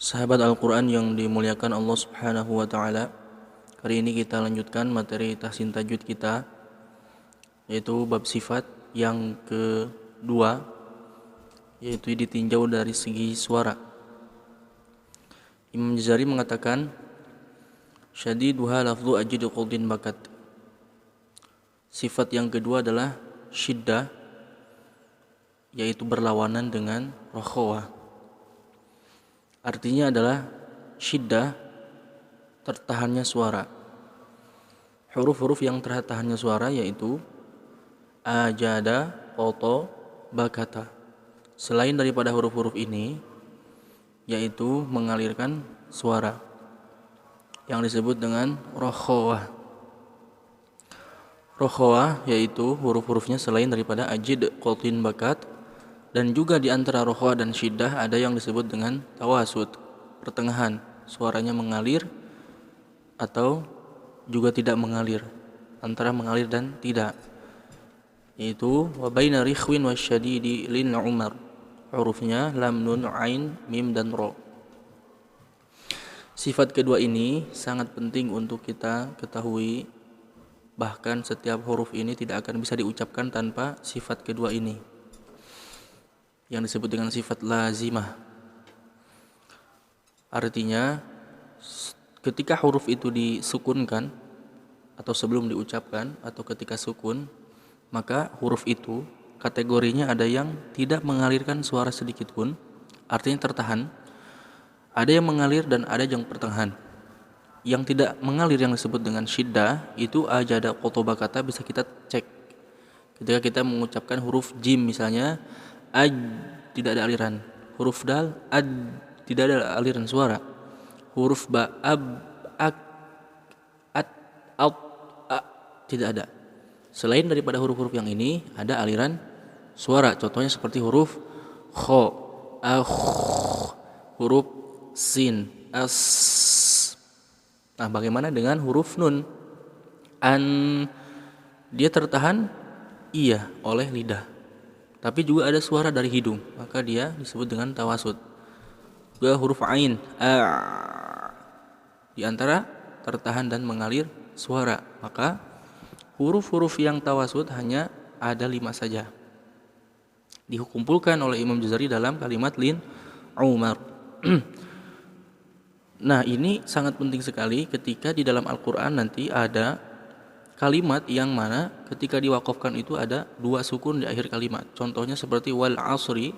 Sahabat Al-Quran yang dimuliakan Allah Subhanahu wa Ta'ala, hari ini kita lanjutkan materi tahsin tajwid kita, yaitu bab sifat yang kedua, yaitu ditinjau dari segi suara. Imam Jazari mengatakan, syadiduha lafzu ajidu quldin bakat. Sifat yang kedua adalah syiddah, yaitu berlawanan dengan rokhawah. Artinya adalah syiddah, tertahannya suara. Huruf-huruf yang tertahannya suara yaitu ajada, qoto, bakata. Selain daripada huruf-huruf ini, yaitu mengalirkan suara yang disebut dengan rokhawah. Rokhawah yaitu huruf-hurufnya selain daripada ajid, qotin, bakat. Dan juga di antara rokhawah dan syiddah ada yang disebut dengan tawasud, pertengahan, suaranya mengalir atau juga tidak mengalir, antara mengalir dan tidak, yaitu wa baina rikhwin wasyadidi lin umar. Hurufnya lam, nun, ain, mim dan ro. Sifat kedua ini sangat penting untuk kita ketahui, bahkan setiap huruf ini tidak akan bisa diucapkan tanpa sifat kedua ini, yang disebut dengan sifat lazimah. Artinya ketika huruf itu disukunkan atau sebelum diucapkan atau ketika sukun, maka huruf itu kategorinya ada yang tidak mengalirkan suara sedikit pun, artinya tertahan. Ada yang mengalir dan ada yang pertengahan. Yang tidak mengalir yang disebut dengan syiddah itu ajada, qoto, bakata, bisa kita cek. Ketika kita mengucapkan huruf jim misalnya, aj, tidak ada aliran. Huruf dal, ad, tidak ada aliran suara. Huruf ba, ab, ak, at, out, a, tidak ada. Selain daripada huruf-huruf yang ini, ada aliran suara. Contohnya seperti huruf kho, huruf sin, as. Nah, bagaimana dengan huruf nun? An, dia tertahan iya oleh lidah, tapi juga ada suara dari hidung, maka dia disebut dengan tawasud. Juga huruf ain, di antara tertahan dan mengalir suara, maka huruf-huruf yang tawasud hanya ada 5 saja. Dikumpulkan oleh Imam Jazari dalam kalimat lin umar. Nah, ini sangat penting sekali ketika di dalam Al-Quran nanti ada kalimat yang mana ketika diwakafkan itu ada 2 sukun di akhir kalimat. Contohnya seperti wal asri.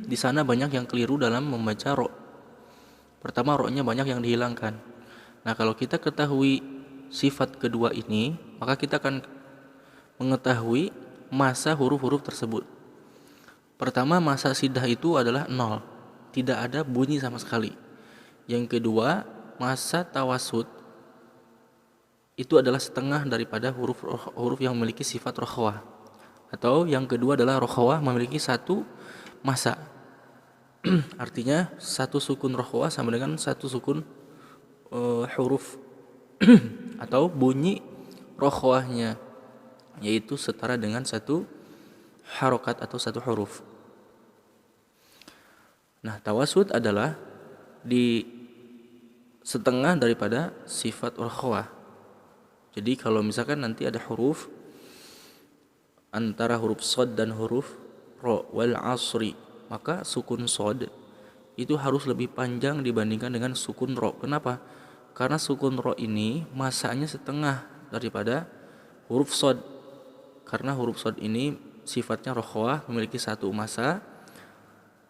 Di sana banyak yang keliru dalam membaca ro. Pertama, ro-nya banyak yang dihilangkan. Nah, kalau kita ketahui sifat kedua ini, maka kita akan mengetahui masa huruf-huruf tersebut. Pertama, masa syiddah itu adalah 0, tidak ada bunyi sama sekali. Yang kedua, masa tawasud itu adalah setengah daripada huruf yang memiliki sifat rokhawah. Atau yang kedua adalah rokhawah memiliki satu masa. Artinya satu sukun rokhawah sama dengan satu sukun huruf atau bunyi rokhawahnya, yaitu setara dengan satu harokat atau satu huruf. Nah, tawasud adalah di setengah daripada sifat rokhawah. Jadi kalau misalkan nanti ada huruf antara huruf shad dan huruf ro, wal asri, maka sukun shad itu harus lebih panjang dibandingkan dengan sukun ro. Kenapa? Karena sukun ro ini masanya setengah daripada huruf shad. Karena huruf shad ini sifatnya rokhawah, memiliki satu masa.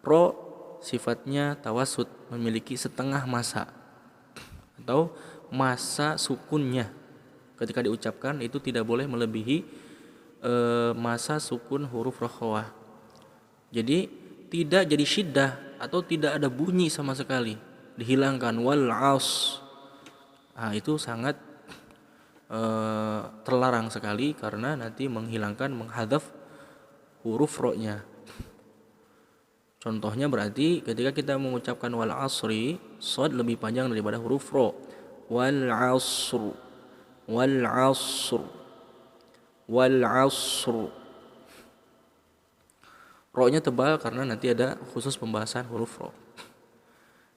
Ro sifatnya tawasud, memiliki setengah masa atau masa sukunnya. Ketika diucapkan itu tidak boleh melebihi masa sukun huruf rokhawah. Jadi tidak jadi syiddah atau tidak ada bunyi sama sekali, dihilangkan wal as. Nah, itu sangat terlarang sekali karena nanti menghilangkan, menghadzaf huruf ro-nya. Contohnya berarti ketika kita mengucapkan wal asri, shad lebih panjang daripada huruf ro. Wal asr, wal asr, wal asr. Ro-nya tebal karena nanti ada khusus pembahasan huruf ro.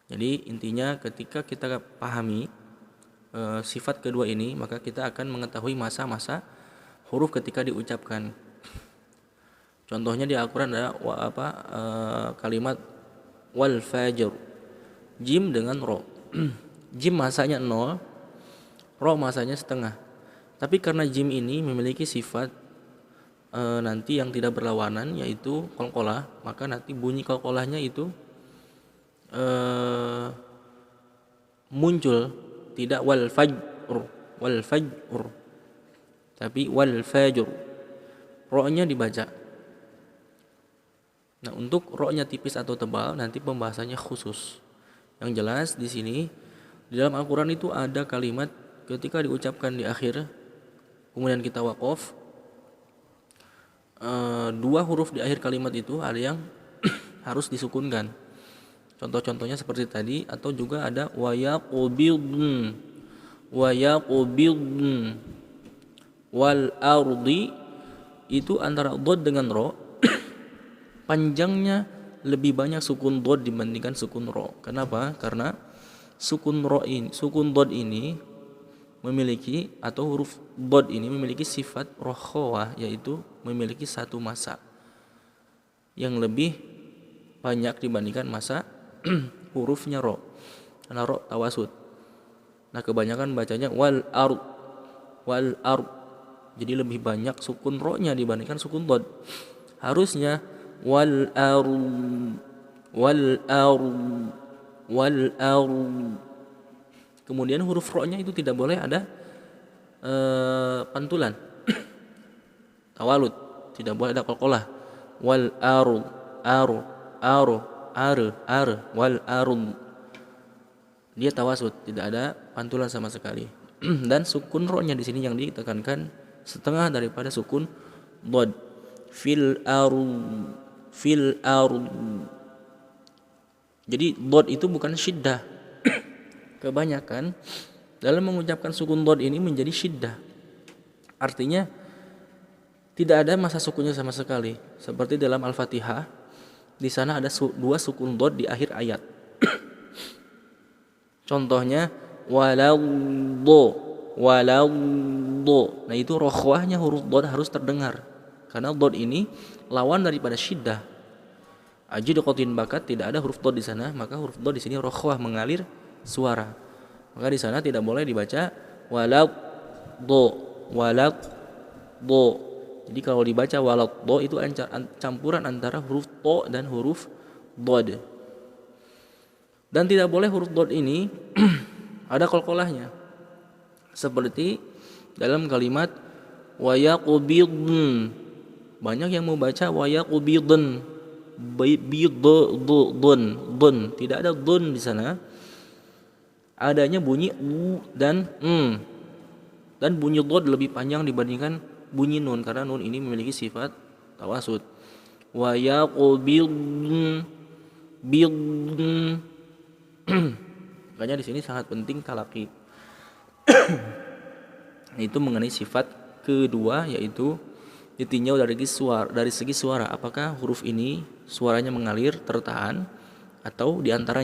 Jadi intinya ketika kita pahami sifat kedua ini, maka kita akan mengetahui masa-masa huruf ketika diucapkan. Contohnya di Al-Qur'an ada kalimat wal fajr, jim dengan ro. Jim masanya 0, ro masanya setengah. Tapi karena jim ini memiliki sifat nanti yang tidak berlawanan, yaitu qalqalah, maka nanti bunyi qalqalahnya itu muncul, tidak wal fajr, tapi wal fajr, ro-nya dibaca. Nah, untuk ro-nya tipis atau tebal nanti pembahasannya khusus. Yang jelas di sini di dalam Al-Qur'an itu ada kalimat ketika diucapkan di akhir kemudian kita waqaf, dua huruf di akhir kalimat itu ada yang harus disukunkan. Contoh-contohnya seperti tadi, atau juga ada wa yaqbidun wal ardi, itu antara dhad dengan ro panjangnya lebih banyak sukun dhad dibandingkan sukun ro. Kenapa? Karena sukun dhad ini memiliki, atau huruf dhad ini memiliki sifat rokhawah, yaitu memiliki satu masa yang lebih banyak dibandingkan masa hurufnya ro, karena ro tawasud. Nah, kebanyakan bacanya wal ard, jadi lebih banyak sukun ro-nya dibandingkan sukun dhad. Harusnya wal ard. Kemudian huruf ro-nya itu tidak boleh ada pantulan, tawalud, tidak boleh ada qalqalah. Wal wal arun, dia tawasud, tidak ada pantulan sama sekali. Dan sukun ro-nya di sini yang ditekankan setengah daripada sukun dhad. Fil arun. Jadi dhad itu bukan syiddah. Kebanyakan dalam mengucapkan sukun dhad ini menjadi syiddah. Artinya tidak ada masa sukunnya sama sekali. Seperti dalam Al-Fatihah, di sana ada dua sukun dhad di akhir ayat. Contohnya waladdo. Nah, itu rokhwahnya huruf dhad harus terdengar, karena dhad ini lawan daripada syiddah. Ajidqatin bakat, tidak ada huruf dhad di sana, maka huruf dhad di sini rokhwah, mengalir suara. Maka di sana tidak boleh dibaca waladdo. Jadi kalau dibaca waladdo itu campuran antara huruf to dan huruf dhad. Dan tidak boleh huruf dhad ini ada qalqalahnya. Seperti dalam kalimat wa yaqbidun. Banyak yang membaca wa yaqbidun, don, tidak ada don di sana. Adanya bunyi u dan dan bunyi dhad lebih panjang dibandingkan bunyi nun, karena nun ini memiliki sifat tawasud. Wa yaqbidun. Makanya di sini sangat penting talaqi. Itu mengenai sifat kedua, yaitu ditinjau dari segi suara. Apakah huruf ini suaranya mengalir tertahan atau diantara